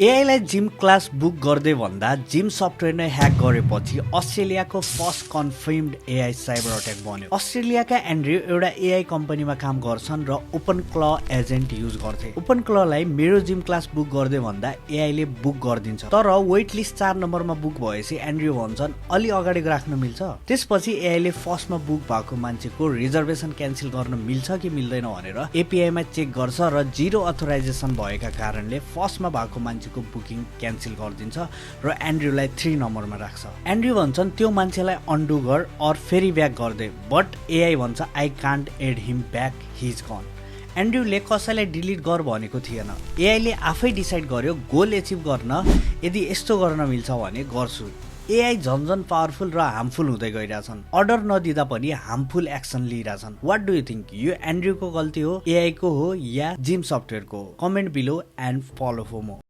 एआईलाई gym class book गर्दै भन्दा gym software नै ह्याक गरेपछि अस्ट्रेलियाको first confirmed AI cyber attack बन्यो। अस्ट्रेलियाका एन्ड्रयू एउटा एआई कम्पनीमा काम गर्छन् र ओपन क्ल एजेन्ट युज गर्थे। ओपन क्ललाई मेरो जिम क्लास बुक गर्दै भन्दा एआईले बुक गरिदिन्छ, तर वेट लिस्ट 4 नम्बरमा बुक भएपछि एन्ड्रयू भन्छन् अलि अगाडि राख्न मिल्छ। त्यसपछि एआईले फर्स्टमा बुक भएको मान्छेको रिजर्भेसन क्यान्सल गर्न मिल्छ कि मिल्दैन भनेर एपीआईमा चेक गर्छ र जीरो अथोराइजेसन भएका कारणले फर्स्टमा भएको मान्छे बुकिङ क्यान्सल गरिदिन्छ र एन्ड्रयूलाई 3 नम्बरमा राख्छ। एन्ड्रयू भन्छन् त्यो मान्छेलाई अन्डु गर और फेरि ब्याक गर्दे, बट एआई भन्छ I can't add him back, he is gone. एन्ड्रयूले कसैलाई डिलिट गर भनेको थिएन, एआईले आफै डिसाइड गर्यो गोल एचिभ गर्न यदि यस्तो गर्न मिल्छ भने गर्छु। एआई झन्झन पावरफुल र हार्मफुल हुँदै गइरहेछन्। अर्डर नदिँदा पनि हार्मफुल एक्सन लिइरहेछन्। व्हाट डु यु थिंक, यो एन्ड्रयूको गल्ती हो, एआई को हो या जिम सफ्टवेयरको हो? Comment below and follow for more.